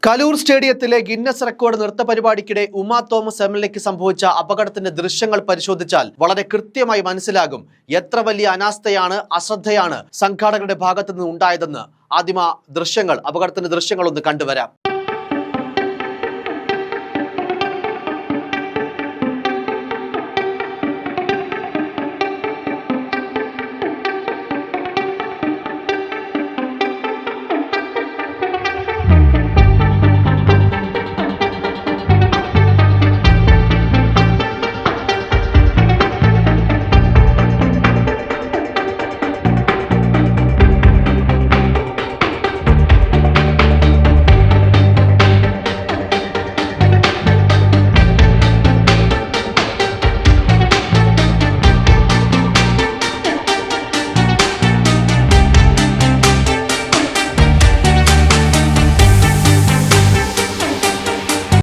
കലൂർ സ്റ്റേഡിയത്തിലെ Guinness record നൃത്ത പരിപാടിക്കിടെ Uma Thomas എംഎൽഎക്ക് സംഭവിച്ച അപകടത്തിന്റെ ദൃശ്യങ്ങൾ പരിശോധിച്ചാൽ വളരെ കൃത്യമായി മനസ്സിലാകും എത്ര വലിയ അനാസ്ഥയാണ്, അശ്രദ്ധയാണ് സംഘാടകരുടെ ഭാഗത്തു നിന്ന് ഉണ്ടായതെന്ന്. ആദ്യം ആ അപകടത്തിന്റെ ദൃശ്യങ്ങൾ ഒന്ന് കണ്ടുവരാം.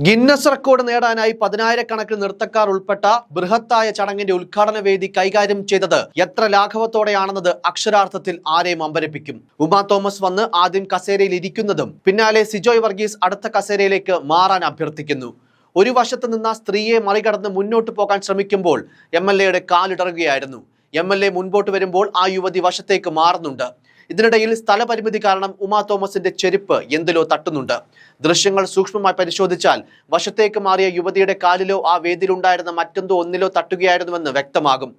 ഗിന്നസ് റെക്കോർഡ് നേടാനായി 10,000-കണക്കിന് നൃത്തക്കാർ ഉൾപ്പെട്ട ബൃഹത്തായ ചടങ്ങിന്റെ ഉദ്ഘാടന വേദി കൈകാര്യം ചെയ്തത് എത്ര ലാഘവത്തോടെയാണെന്നത് അക്ഷരാർത്ഥത്തിൽ ആരെയും അമ്പരപ്പിക്കും. ഉമാ തോമസ് വന്ന് ആദ്യം കസേരയിൽ ഇരിക്കുന്നതും പിന്നാലെ സിജോയ് വർഗീസ് അടുത്ത കസേരയിലേക്ക് മാറാൻ അഭ്യർത്ഥിക്കുന്നു. ഒരു വശത്ത് നിന്ന സ്ത്രീയെ മറികടന്ന് മുന്നോട്ട് പോകാൻ ശ്രമിക്കുമ്പോൾ MLAയുടെ കാലിടറുകയായിരുന്നു. MLA മുൻപോട്ട് വരുമ്പോൾ ആ യുവതി വശത്തേക്ക് മാറുന്നുണ്ട്. ഇതിനിടയിൽ സ്ഥലപരിമിതി കാരണം ഉമാ തോമസിന്റെ ചെരുപ്പ് എന്തിലോ തട്ടുന്നുണ്ട്. ദൃശ്യങ്ങൾ സൂക്ഷ്മമായി പരിശോധിച്ചാൽ വശത്തേക്ക് മാറിയ യുവതിയുടെ കാലിലോ ആ വേദിയിലുണ്ടായിരുന്ന മറ്റെന്തോ ഒന്നിലോ തട്ടുകയായിരുന്നുവെന്ന് വ്യക്തമാകും.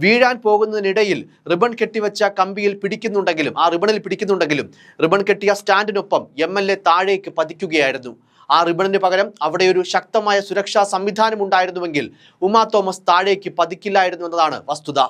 വീഴാൻ പോകുന്നതിനിടയിൽ റിബൺ കെട്ടിവെച്ച കമ്പിയിൽ പിടിക്കുന്നുണ്ടെങ്കിലും റിബൺ കെട്ടിയ സ്റ്റാൻഡിനൊപ്പം MLA താഴേക്ക് പതിക്കുകയായിരുന്നു. ആ റിബണിന് പകരം അവിടെ ഒരു ശക്തമായ സുരക്ഷാ സംവിധാനം ഉണ്ടായിരുന്നുവെങ്കിൽ ഉമാ തോമസ് താഴേക്ക് പതിക്കില്ലായിരുന്നു എന്നതാണ് വസ്തുത.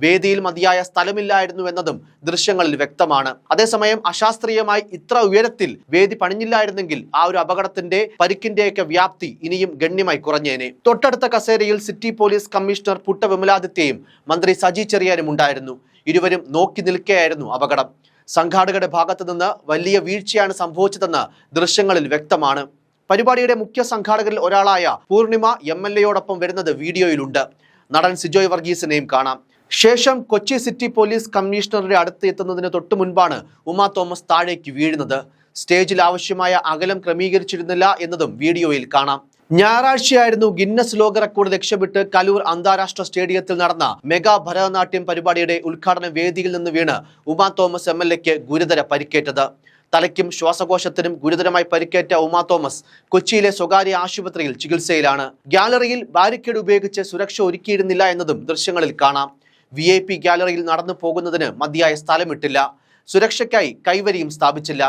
വേദിയിൽ മതിയായ സ്ഥലമില്ലായിരുന്നു എന്നതും ദൃശ്യങ്ങളിൽ വ്യക്തമാണ്. അതേസമയം അശാസ്ത്രീയമായി ഇത്ര ഉയരത്തിൽ വേദി പണിഞ്ഞില്ലായിരുന്നെങ്കിൽ ആ ഒരു അപകടത്തിന്റെ പരിക്കിന്റെയൊക്കെ വ്യാപ്തി ഇനിയും ഗണ്യമായി കുറഞ്ഞേനെ. തൊട്ടടുത്ത കസേരയിൽ സിറ്റി പോലീസ് കമ്മീഷണർ പുട്ട വിമലാദിത്യയും മന്ത്രി സജി ചെറിയാനും ഉണ്ടായിരുന്നു. ഇരുവരും നോക്കി നിൽക്കുകയായിരുന്നു അപകടം. സംഘാടകരുടെ ഭാഗത്തു നിന്ന് വലിയ വീഴ്ചയാണ് സംഭവിച്ചതെന്ന് ദൃശ്യങ്ങളിൽ വ്യക്തമാണ്. പരിപാടിയുടെ മുഖ്യ സംഘാടകരിൽ ഒരാളായ പൂർണിമ MLAയോടൊപ്പം വരുന്നത് വീഡിയോയിലുണ്ട്. നടൻ സിജോയ് വർഗീസിനെയും കാണാം. ശേഷം കൊച്ചി സിറ്റി പോലീസ് കമ്മീഷണറുടെ അടുത്ത് എത്തുന്നതിന് തൊട്ടു മുൻപാണ് ഉമാ തോമസ് താഴേക്ക് വീഴുന്നത്. സ്റ്റേജിൽ ആവശ്യമായ അകലം ക്രമീകരിച്ചിരുന്നില്ല എന്നതും വീഡിയോയിൽ കാണാം. ഞായറാഴ്ചയായിരുന്നു ഗിന്നസ് ലോക റെക്കോർഡ് ലക്ഷ്യമിട്ട് കലൂർ അന്താരാഷ്ട്ര സ്റ്റേഡിയത്തിൽ നടന്ന മെഗാ ഭരതനാട്യം പരിപാടിയുടെ ഉദ്ഘാടന വേദിയിൽ നിന്ന് വീണ് ഉമാ തോമസ് MLAക്ക് ഗുരുതര പരിക്കേറ്റത്. തലയ്ക്കും ശ്വാസകോശത്തിനും ഗുരുതരമായി പരിക്കേറ്റ ഉമാ തോമസ് കൊച്ചിയിലെ സ്വകാര്യ ആശുപത്രിയിൽ ചികിത്സയിലാണ്. ഗ്യാലറിയിൽ ബാരിക്കേഡ് ഉപയോഗിച്ച് സുരക്ഷ ഒരുക്കിയിരുന്നില്ല എന്നതും ദൃശ്യങ്ങളിൽ കാണാം. VIP ഗാലറിയിൽ നടന്നു പോകുന്നതിന് മതിയായ സ്ഥലമിട്ടില്ല. സുരക്ഷയ്ക്കായി കൈവരിയും സ്ഥാപിച്ചില്ല.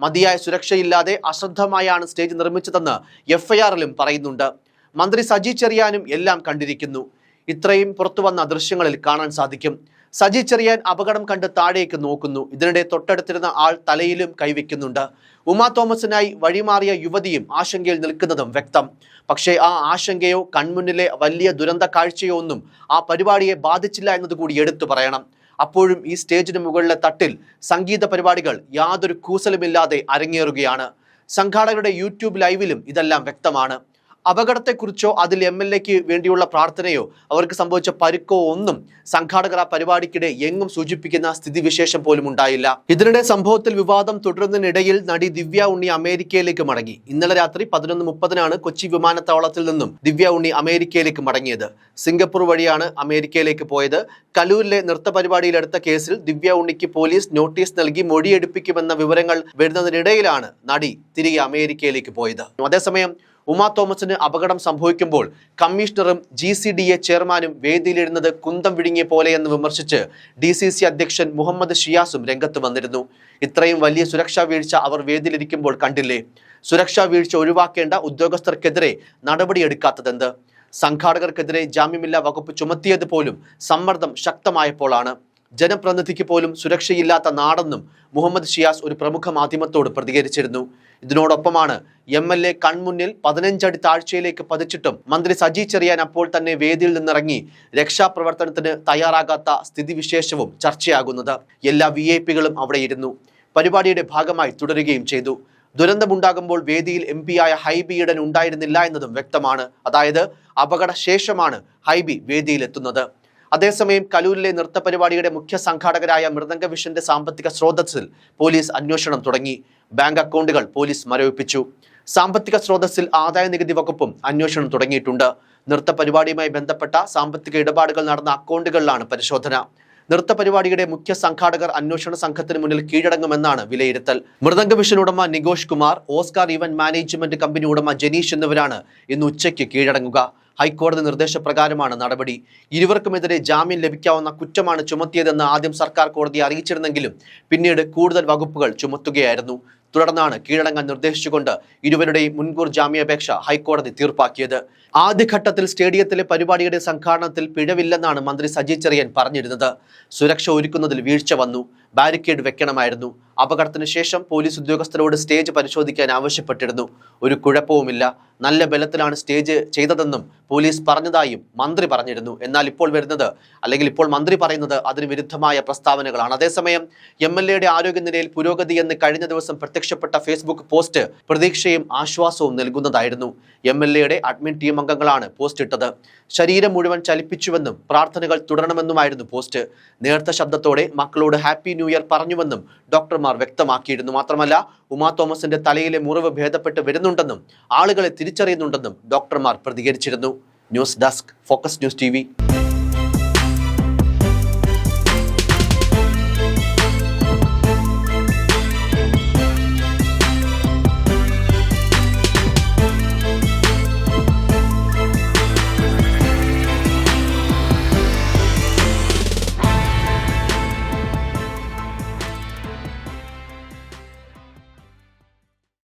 മതിയായ സുരക്ഷയില്ലാതെ അശ്രദ്ധമായാണ് സ്റ്റേജ് നിർമ്മിച്ചതെന്ന് FIR-ലും പറയുന്നുണ്ട്. മന്ത്രി സജി ചെറിയാനും എല്ലാം കണ്ടിരിക്കുന്നു. ഇത്രയും പുറത്തു വന്ന ദൃശ്യങ്ങളിൽ കാണാൻ സാധിക്കും. സജി ചെറിയാൻ അപകടം കണ്ട് താഴേക്ക് നോക്കുന്നു. ഇതിനിടെ തൊട്ടടുത്തിരുന്ന ആൾ തലയിലും കൈവയ്ക്കുന്നുണ്ട്. ഉമാ തോമസിനായി വഴിമാറിയ യുവതിയും ആശങ്കയിൽ നിൽക്കുന്നതും വ്യക്തം. പക്ഷേ ആ ആശങ്കയോ കൺമുന്നിലെ വലിയ ദുരന്ത കാഴ്ചയോ ഒന്നും ആ പരിപാടിയെ ബാധിച്ചില്ല എന്നതുകൂടി എടുത്തു പറയണം. അപ്പോഴും ഈ സ്റ്റേജിന് മുകളിലെ തട്ടിൽ സംഗീത പരിപാടികൾ യാതൊരു കൂസലുമില്ലാതെ അരങ്ങേറുകയാണ്. സംഘാടകരുടെ YouTube ലൈവിലും ഇതെല്ലാം വ്യക്തമാണ്. അപകടത്തെക്കുറിച്ചോ അതിൽ MLAക്ക് വേണ്ടിയുള്ള പ്രാർത്ഥനയോ അവർക്ക് സംഭവിച്ച പരിക്കോ ഒന്നും സംഘാടകർ ആ പരിപാടിക്കിടെ എങ്ങും സൂചിപ്പിക്കുന്ന സ്ഥിതിവിശേഷം പോലും ഉണ്ടായില്ല. ഇതിനിടെ സംഭവത്തിൽ വിവാദം തുടരുന്നതിനിടയിൽ നടി ദിവ്യ ഉണ്ണി അമേരിക്കയിലേക്ക് മടങ്ങി. ഇന്നലെ രാത്രി 11:30 കൊച്ചി വിമാനത്താവളത്തിൽ നിന്നും ദിവ്യ ഉണ്ണി അമേരിക്കയിലേക്ക് മടങ്ങിയത്. സിംഗപ്പൂർ വഴിയാണ് അമേരിക്കയിലേക്ക് പോയത്. കലൂരിലെ നൃത്ത പരിപാടിയിലെടുത്ത കേസിൽ ദിവ്യ ഉണ്ണിക്ക് പോലീസ് നോട്ടീസ് നൽകി മൊഴിയെടുപ്പിക്കുമെന്ന വിവരങ്ങൾ വരുന്നതിനിടയിലാണ് നടി തിരികെ അമേരിക്കയിലേക്ക് പോയത്. അതേസമയം ഉമാ തോമസിന് അപകടം സംഭവിക്കുമ്പോൾ കമ്മീഷണറും GCDA ചെയർമാനും വേദിയിലിരുന്നത് കുന്തം വിഴുങ്ങിയ പോലെയെന്ന് വിമർശിച്ച് DCC അധ്യക്ഷൻ മുഹമ്മദ് ഷിയാസും രംഗത്ത് വന്നിരുന്നു. ഇത്രയും വലിയ സുരക്ഷാ വീഴ്ച അവർ വേദിയിലിരിക്കുമ്പോൾ കണ്ടില്ലേ? സുരക്ഷാ വീഴ്ച ഒഴിവാക്കേണ്ട ഉദ്യോഗസ്ഥർക്കെതിരെ നടപടിയെടുക്കാത്തതെന്ത്? സംഘാടകർക്കെതിരെ ജാമ്യമില്ലാ വകുപ്പ് ചുമത്തിയത് പോലും സമ്മർദ്ദം ശക്തമായപ്പോഴാണ്. ജനപ്രതിനിധിക്ക് പോലും സുരക്ഷയില്ലാത്ത നാടെന്നും മുഹമ്മദ് ഷിയാസ് ഒരു പ്രമുഖ മാധ്യമത്തോട് പ്രതികരിച്ചിരുന്നു. ഇതിനോടൊപ്പമാണ് MLA കൺമുന്നിൽ 15 അടി താഴ്ചയിലേക്ക് പതിച്ചിട്ടും മന്ത്രി സജി ചെറിയാൻ അപ്പോൾ തന്നെ വേദിയിൽ നിന്നിറങ്ങി രക്ഷാപ്രവർത്തനത്തിന് തയ്യാറാകാത്ത സ്ഥിതിവിശേഷവും ചർച്ചയാകുന്നത്. എല്ലാ VIP-കളും അവിടെ ഇരുന്നു. പരിപാടിയുടെ ഭാഗമായി തുടരുകയും ചെയ്തു. ദുരന്തമുണ്ടാകുമ്പോൾ വേദിയിൽ MP-യായ ഹൈബി ഈഡൻ ഉണ്ടായിരുന്നില്ല എന്നതും വ്യക്തമാണ്. അതായത് അപകടശേഷമാണ് ഹൈബി വേദിയിലെത്തുന്നത്. അതേസമയം കലൂരിലെ നൃത്ത പരിപാടിയുടെ മുഖ്യ സംഘാടകരായ മൃദംഗ വിഷന്റെ സാമ്പത്തിക സ്രോതസ്സിൽ പോലീസ് അന്വേഷണം തുടങ്ങി. ബാങ്ക് അക്കൗണ്ടുകൾ പോലീസ് മരവിപ്പിച്ചു. സാമ്പത്തിക സ്രോതസ്സിൽ ആദായ നികുതി വകുപ്പും അന്വേഷണം തുടങ്ങിയിട്ടുണ്ട്. നൃത്ത പരിപാടിയുമായി ബന്ധപ്പെട്ട സാമ്പത്തിക ഇടപാടുകൾ നടന്ന അക്കൗണ്ടുകളിലാണ് പരിശോധന. നൃത്ത പരിപാടിയുടെ മുഖ്യ സംഘാടകർ അന്വേഷണ സംഘത്തിന് മുന്നിൽ കീഴടങ്ങുമെന്നാണ് വിലയിരുത്തൽ. മൃദംഗ മിഷൻ ഉടമ Nikosh Kumar, Oscar event management company ഉടമ ജനീഷ് എന്നിവരാണ് ഇന്ന് ഉച്ചയ്ക്ക് കീഴടങ്ങുക. ഹൈക്കോടതി നിർദ്ദേശപ്രകാരമാണ് നടപടി. ഇരുവർക്കുമെതിരെ ജാമ്യം ലഭിക്കാവുന്ന കുറ്റമാണ് ചുമത്തിയതെന്ന് ആദ്യം സർക്കാർ കോടതിയെ അറിയിച്ചിരുന്നെങ്കിലും പിന്നീട് കൂടുതൽ വകുപ്പുകൾ ചുമത്തുകയായിരുന്നു. തുടർന്നാണ് കീഴടങ്ങാൻ നിർദ്ദേശിച്ചുകൊണ്ട് ഇരുവരുടെയും മുൻകൂർ ജാമ്യാപേക്ഷ ഹൈക്കോടതി തീർപ്പാക്കിയത്. ആദ്യഘട്ടത്തിൽ സ്റ്റേഡിയത്തിലെ പരിപാടിയുടെ സംഘാടനത്തിൽ പിഴവില്ലെന്നാണ് മന്ത്രി സജി ചെറിയാൻ പറഞ്ഞിരുന്നത്. സുരക്ഷ ഒരുക്കുന്നതിൽ വീഴ്ച വന്നു, ബാരിക്കേഡ് വെക്കണമായിരുന്നു. അപകടത്തിന് ശേഷം പോലീസ് ഉദ്യോഗസ്ഥരോട് സ്റ്റേജ് പരിശോധിക്കാൻ ആവശ്യപ്പെട്ടിരുന്നു. ഒരു കുഴപ്പവുമില്ല, നല്ല ബലത്തിലാണ് സ്റ്റേജ് ചെയ്തതെന്നും പോലീസ് പറഞ്ഞതായും മന്ത്രി പറഞ്ഞിരുന്നു. എന്നാൽ ഇപ്പോൾ മന്ത്രി പറയുന്നത് അതിന് വിരുദ്ധമായ പ്രസ്താവനകളാണ്. അതേസമയം MLAയുടെ ആരോഗ്യനിലയിൽ പുരോഗതി എന്ന് കഴിഞ്ഞ ദിവസം പ്രത്യക്ഷപ്പെട്ട ഫേസ്ബുക്ക് പോസ്റ്റ് പ്രതീക്ഷയും ആശ്വാസവും നൽകുന്നതായിരുന്നു. MLAയുടെ അഡ്മിൻ ടീം അംഗങ്ങളാണ് പോസ്റ്റ് ഇട്ടത്. ശരീരം മുഴുവൻ ചലിപ്പിച്ചുവെന്നും പ്രാർത്ഥനകൾ തുടരണമെന്നുമായിരുന്നു പോസ്റ്റ്. നേർത്ത ശബ്ദത്തോടെ മക്കളോട് ഹാപ്പി ന്യൂ ഇയർ പറഞ്ഞുവെന്നും ഡോക്ടർമാർ വ്യക്തമാക്കിയിരുന്നു. മാത്രമല്ല, ഉമാ തോമസിന്റെ തലയിലെ മുറിവ് ഭേദപ്പെട്ട് വരുന്നുണ്ടെന്നും ആളുകളെ തിരിച്ചറിയുന്നുണ്ടെന്നും ഡോക്ടർമാർ പ്രതികരിച്ചിരുന്നു. News desk, focus news TV.